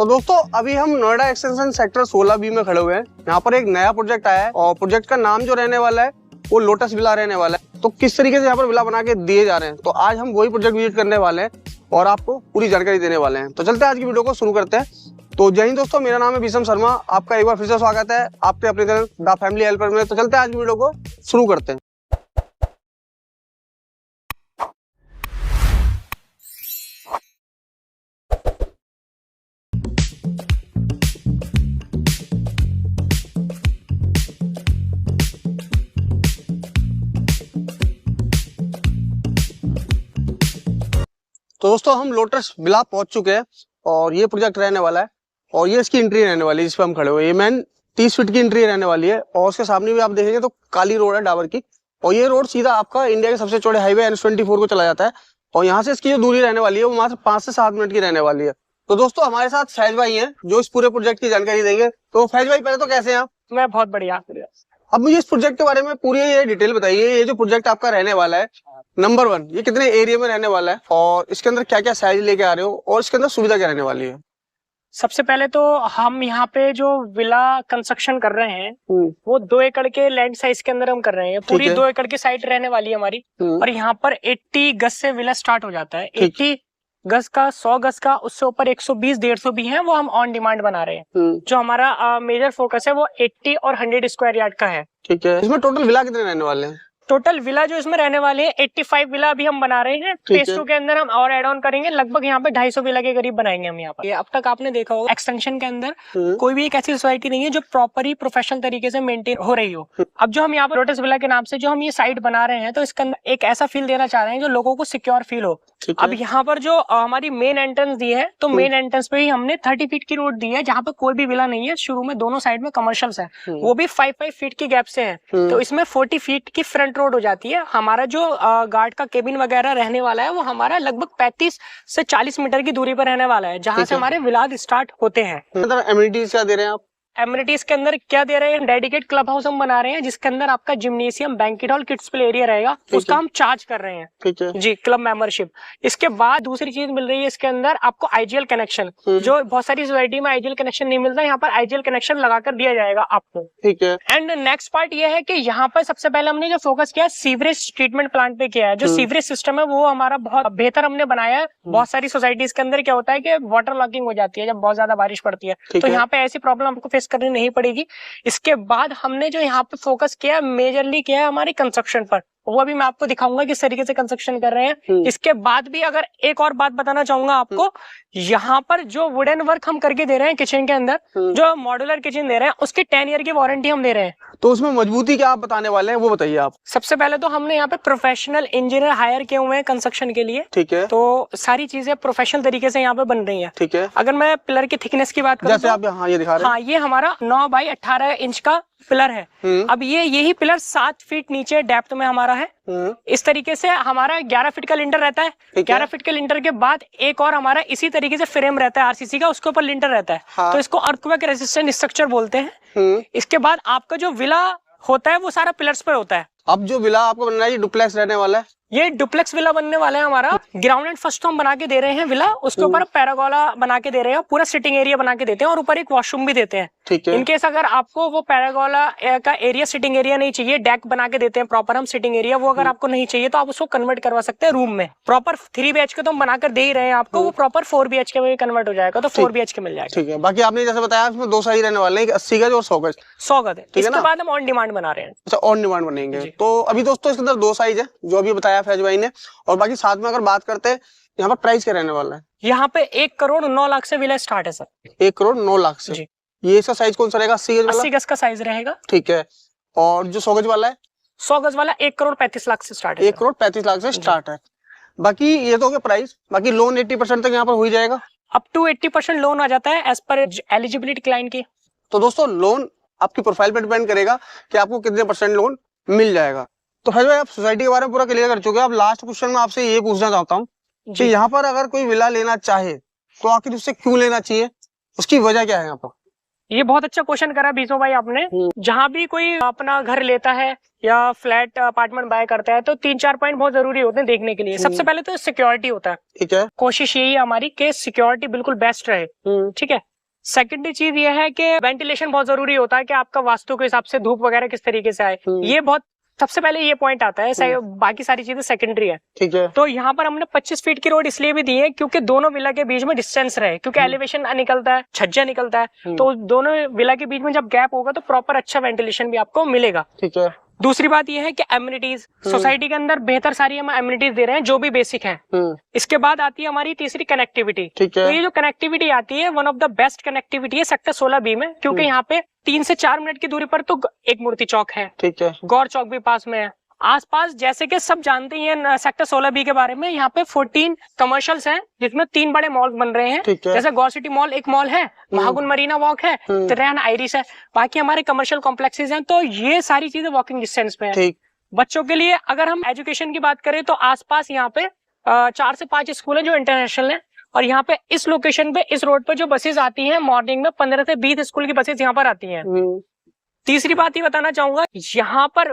तो दोस्तों अभी हम नोएडा एक्सटेंशन सेक्टर 16B में खड़े हुए हैं। यहाँ पर एक नया प्रोजेक्ट आया है और प्रोजेक्ट का नाम जो रहने वाला है वो लोटस विला रहने वाला है। तो किस तरीके से यहाँ पर विला बना के दिए जा रहे हैं, तो आज हम वही प्रोजेक्ट विजिट करने वाले हैं और आपको पूरी जानकारी देने वाले हैं। तो चलते हैं आज की वीडियो को शुरू करते हैं। तो जय हिंद दोस्तों, मेरा नाम है विषम शर्मा, आपका एक बार फिर से स्वागत है आपके अपने चैनल द फैमिली हेल्पर में। तो चलते हैं आज की वीडियो को शुरू करते हैं। तो दोस्तों हम लोटस विला पहुंच चुके हैं और ये प्रोजेक्ट रहने वाला है और ये इसकी एंट्री रहने वाली है जिस पे हम खड़े हुए। ये मैन 30 फीट की एंट्री रहने वाली है और उसके सामने भी आप देखेंगे तो काली रोड है डाबर की, और ये रोड सीधा आपका इंडिया के सबसे चौड़े हाईवे N24 को चला जाता है और यहाँ से इसकी जो दूरी रहने वाली है वो मात्र 5 से 7 मिनट की रहने वाली है। तो दोस्तों हमारे साथ फैज भाई हैं जो इस पूरे प्रोजेक्ट की जानकारी देंगे। तो फैज भाई पहले तो कैसे हैं आप? मैं बहुत बढ़िया। अब मुझे इस प्रोजेक्ट के बारे में पूरी ये डिटेल बताइए। ये जो प्रोजेक्ट आपका रहने वाला है, नंबर 1, ये कितने एरिया में रहने वाला है और इसके अंदर क्या क्या साइज लेके आ रहे हो और इसके अंदर सुविधा क्या रहने वाली है? सबसे पहले तो हम यहाँ पे जो विला कंस्ट्रक्शन कर रहे हैं वो 2 एकड़ के लैंड साइज के अंदर हम कर रहे हैं। पूरी 2 एकड़ की साइट रहने वाली है हमारी और यहाँ पर 80 गज से विला स्टार्ट हो जाता है। 80 गज का, 100 गज का, उससे ऊपर 120-150 भी है, वो हम ऑन डिमांड बना रहे हैं। जो हमारा मेजर फोकस है वो 80 और 100 स्क्वायर यार्ड का है। ठीक है। इसमें टोटल विला कितने रहने वाले हैं? टोटल विला जो इसमें रहने वाले हैं 85 विला अभी हम बना रहे हैं। फेज 2 के अंदर हम और एड ऑन करेंगे, लगभग यहाँ पे 250 विला के करीब बनाएंगे हम यहाँ पर। अब तक आपने देखा होगा एक्सटेंशन के अंदर कोई भी एक ऐसी सोसाइटी नहीं है जो प्रॉपर ही प्रोफेशनल तरीके से मेंटेन हो रही हो। अब जो हम यहाँ पर लोटस विला के नाम से जो हम ये साइट बना रहे हैं तो इसके अंदर एक ऐसा फील देना चाह रहे हैं जो लोगों को सिक्योर फील हो। अब यहाँ पर जो हमारी मेन एंट्रेंस दी है तो मेन एंट्रेंस पे ही हमने 30 फीट की रोड दी है जहाँ पे कोई भी विला नहीं है। शुरू में दोनों साइड में कमर्शियल्स है, वो भी 5-5 फीट की गैप से है। तो इसमें 40 फीट की फ्रंट रोड हो जाती है। हमारा जो गार्ड का केबिन वगैरह रहने वाला है वो हमारा लगभग 35 से 40 मीटर की दूरी पर रहने वाला है, जहाँ से हमारे विलाज स्टार्ट होते हैं। एमिनिटीज क्या दे रहे हैं आप? एमिनिटीज के अंदर क्या दे रहे हैं, डेडिकेट क्लब हाउस हम बना रहे हैं जिसके अंदर आपका gymnasium, banquet hall, kids play area रहेगा, उसका हम चार्ज कर रहे हैं। ठीक है जी, क्लब मेंबरशिप। इसके बाद दूसरी चीज मिल रही है इसके अंदर आपको आईजीएल कनेक्शन, जो बहुत सारी सोसाइटी में आईजीएल कनेक्शन नहीं मिलता, यहाँ पर आईजीएल कनेक्शन लगाकर दिया जाएगा आपको। ठीक है। एंड नेक्स्ट पार्ट ये है कि यहाँ पर सबसे पहले हमने जो फोकस किया है सीवरेज ट्रीटमेंट प्लांट पे किया है। जो सीवरेज सिस्टम है वो हमारा बहुत बेहतर हमने बनाया है। बहुत सारी सोसाइटीज के अंदर क्या होता है कि वाटर लॉकिंग हो जाती है जब बहुत ज्यादा बारिश पड़ती है, तो यहाँ पे ऐसी प्रॉब्लम आपको फेस करनी नहीं पड़ेगी। इसके बाद हमने जो यहाँ पे फोकस किया मेजरली किया है हमारी कंस्ट्रक्शन पर, वो अभी मैं आपको दिखाऊंगा किस तरीके से कंस्ट्रक्शन कर रहे हैं। इसके बाद भी अगर एक और बात बताना चाहूंगा आपको, यहाँ पर जो वुडन वर्क हम करके दे रहे हैं किचन के अंदर, जो मॉड्यूलर किचन दे रहे हैं उसकी 10 ईयर की वारंटी हम दे रहे हैं। तो उसमें मजबूती क्या आप बताने वाले हैं वो बताइए आप। सबसे पहले तो हमने यहाँ पे प्रोफेशनल इंजीनियर हायर किए हुए हैं कंस्ट्रक्शन के लिए। ठीक है। तो सारी चीजें प्रोफेशनल तरीके से यहाँ पे बन रही है। ठीक है। अगर मैं पिलर की थिकनेस की बात करूँ जैसे आप यहाँ ये दिखा रहे हैं, हाँ, ये हमारा 9 बाई 18 इंच का पिलर है। अब यही पिलर 7 फीट नीचे डेप्थ में हमारा है। इस तरीके से हमारा 11 फीट का लिंटर रहता है। 11 फीट के लिंटर के बाद एक और हमारा इसी तरीके से फ्रेम रहता है आरसीसी का, उसके ऊपर लिंटर रहता है। हाँ। तो इसको अर्थक्वेक रेजिस्टेंट स्ट्रक्चर बोलते हैं। इसके बाद आपका जो विला होता है वो सारा पिलर्स पर होता है। अब जो विला आपको बनना है ये डुप्लेक्स रहने वाला है। ये डुप्लेक्स विला बनने वाला है हमारा। ग्राउंड एंड फर्स्ट तो हम बना के दे रहे हैं विला, उसके ऊपर पैरागोला बना के दे रहे हैं, पूरा सिटिंग एरिया बना के देते हैं और ऊपर एक वॉशरूम भी देते हैं। ठीक है। इनकेस अगर आपको वो पैरागोला का एरिया, सिटिंग एरिया नहीं चाहिए, डेक बना के देते हैं प्रॉपर हम सिटिंग एरिया, वो अगर आपको नहीं चाहिए तो आप उसको कन्वर्ट करवा सकते हैं रूम में। प्रॉपर 3 BHK तो हम बनाकर दे ही रहे हैं आपको, वो प्रॉपर 4 BHK में कन्वर्ट हो जाएगा, तो 4 BHK मिल जाएगा। ठीक है। बाकी आपने जैसे बताया इसमें 2 साइज रहने वाले हैं, 80 गज और 100 गज। 100 गज है। इसके बाद हम ऑन डिमांड बना रहे हैं। अच्छा, ऑन डिमांड बनेंगे। तो अभी दोस्तों इसके अंदर 2 साइज है जो अभी बताया फैज भाई ने, और बाकी साथ में अगर बात करते हैं यहाँ पर प्राइस क्या रहने वाला है? यहाँ पे 1 करोड़ 9 लाख से विला स्टार्ट है सर। 1 करोड़ 9 लाख से जी। ये इसका साइज कौन सा रहेगा? 80 गज वाला? 80 गज का साइज रहेगा। ठीक है। और जो 100 गज वाला है? 100 गज वाला 1 करोड़ 35 लाख से स्टार्ट है। 1 करोड़ 35 लाख से स्टार्ट है। बाकी ये तो हो गया प्राइस। बाकी लोन 80% तक यहाँ पर हो ही जाएगा। अप टू 80% लोन आ जाता है एज पर एलिजिबिलिटी क्लाइंट की। तो दोस्तों लोन आपकी प्रोफाइल पर डिपेंड करेगा कि आपको कितने % लोन मिल जाएगा। तो भाई आप सोसाइटी के बारे में पूरा क्लियर कर चुके हैं। अब लास्ट क्वेश्चन में आपसे ये पूछना चाहता हूँ कि यहाँ पर अगर कोई विला लेना चाहे तो आखिर उससे क्यों लेना चाहिए, उसकी वजह क्या है यहाँ पर? ये बहुत अच्छा क्वेश्चन करा बीसो भाई आपने। जहाँ भी कोई अपना घर लेता है या फ्लैट अपार्टमेंट बाय करता है तो 3-4 पॉइंट बहुत जरूरी होते हैं देखने के लिए। सबसे पहले तो सिक्योरिटी होता है। ठीक है। कोशिश यही है हमारी कि सिक्योरिटी बिल्कुल बेस्ट रहे। ठीक है। सेकेंडरी चीज ये है कि वेंटिलेशन बहुत जरूरी होता है कि आपका वास्तु के हिसाब से धूप वगैरह किस तरीके से आए, ये बहुत सबसे पहले ये पॉइंट आता है। बाकी सारी चीजें सेकेंडरी है। ठीक है। तो यहाँ पर हमने 25 फीट की रोड इसलिए भी दी है क्योंकि दोनों विला के बीच में डिस्टेंस रहे, क्योंकि एलिवेशन निकलता है, छज्जा निकलता है, तो दोनों विला के बीच में जब गैप होगा तो प्रॉपर अच्छा वेंटिलेशन भी आपको मिलेगा। ठीक है। दूसरी बात यह है कि एमिनिटीज सोसाइटी के अंदर बेहतर सारी हम एमिनिटीज दे रहे हैं जो भी बेसिक हैं। इसके बाद आती है हमारी तीसरी कनेक्टिविटी। तो ये जो कनेक्टिविटी आती है one of the best connectivity है सेक्टर 16B में, क्योंकि यहाँ पे 3 से 4 मिनट की दूरी पर तो एक मूर्ति चौक है। ठीक है। गौर चौक भी पास में है। आसपास जैसे कि सब जानते ही हैं सेक्टर 16B के बारे में, यहाँ पे 14 कमर्शियल्स हैं जिसमें 3 बड़े मॉल बन रहे हैं। जैसे गौर सिटी मॉल एक मॉल है, महागुन मरीना वॉक है, त्रेन आइरिस है, बाकी हमारे कमर्शियल कॉम्प्लेक्सेस हैं। तो ये सारी चीजें वॉकिंग डिस्टेंस पे है। बच्चों के लिए अगर हम एजुकेशन की बात करें तो आसपास यहाँ पे 4 से 5 स्कूल है जो इंटरनेशनल है, और यहाँ पे इस लोकेशन पे इस रोड पे जो बसेस आती हैं मॉर्निंग में 15 से 20 स्कूल की बसेस यहाँ पर आती हैं। तीसरी बात ये बताना चाहूंगा, यहाँ पर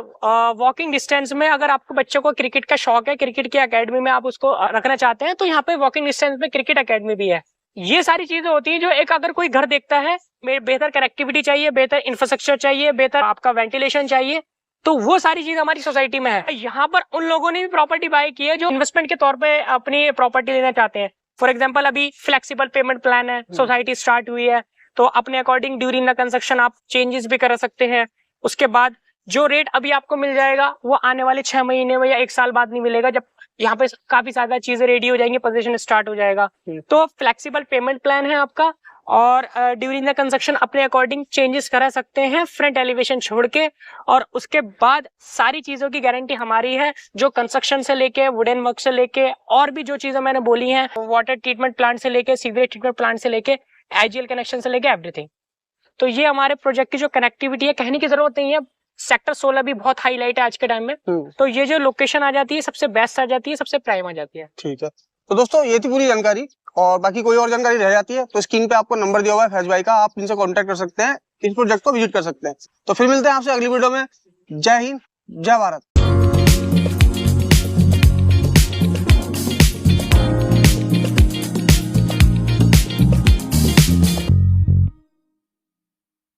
वॉकिंग डिस्टेंस में अगर आपको बच्चों को क्रिकेट का शौक है, क्रिकेट की एकेडमी में आप उसको रखना चाहते हैं, तो यहाँ पे वॉकिंग डिस्टेंस में क्रिकेट एकेडमी भी है। ये सारी चीजें होती है जो एक अगर कोई घर देखता है, बेहतर कनेक्टिविटी चाहिए, बेहतर इंफ्रास्ट्रक्चर चाहिए, बेहतर आपका वेंटिलेशन चाहिए, तो वो सारी चीज हमारी सोसाइटी में है। यहाँ पर उन लोगों ने भी प्रॉपर्टी बाय की है जो इन्वेस्टमेंट के तौर पे अपनी प्रॉपर्टी लेना चाहते हैं। फॉर एग्जाम्पल अभी फ्लेक्सिबल पेमेंट प्लान है, सोसाइटी स्टार्ट हुई है, तो अपने अकॉर्डिंग ड्यूरिंग द कंस्ट्रक्शन आप चेंजेस भी कर सकते हैं। उसके बाद जो रेट अभी आपको मिल जाएगा वो आने वाले 6 महीने में या 1 साल बाद नहीं मिलेगा, जब यहाँ पे काफी ज्यादा चीजें रेडी हो जाएंगी, पोजीशन स्टार्ट हो जाएगा। तो फ्लेक्सिबल पेमेंट प्लान है आपका, और ड्यूरिंग द कंस्ट्रक्शन अपने अकॉर्डिंग चेंजेस करा सकते हैं फ्रंट एलिवेशन छोड़ के, और उसके बाद सारी चीजों की गारंटी हमारी है, जो कंस्ट्रक्शन से लेके वुडन वर्क से लेके और भी जो चीजें मैंने बोली हैं, वाटर ट्रीटमेंट प्लांट से लेके सीवरेज ट्रीटमेंट प्लांट से लेके आईजीएल कनेक्शन से लेके एवरीथिंग। तो ये हमारे प्रोजेक्ट की जो कनेक्टिविटी है, कहने की जरूरत नहीं है, सेक्टर 16 भी बहुत हाईलाइट है आज के टाइम में। तो ये जो लोकेशन आ जाती है सबसे बेस्ट आ जाती है, सबसे प्राइम आ जाती है। ठीक है। तो दोस्तों ये थी पूरी जानकारी, और बाकी कोई और जानकारी रह जाती है तो स्क्रीन पे आपको नंबर दिया हुआ है फैज भाई का, आप इनसे कांटेक्ट कर सकते हैं, इस प्रोजेक्ट को विजिट कर सकते हैं। तो फिर मिलते हैं आपसे अगली वीडियो में। जय हिंद, जय भारत।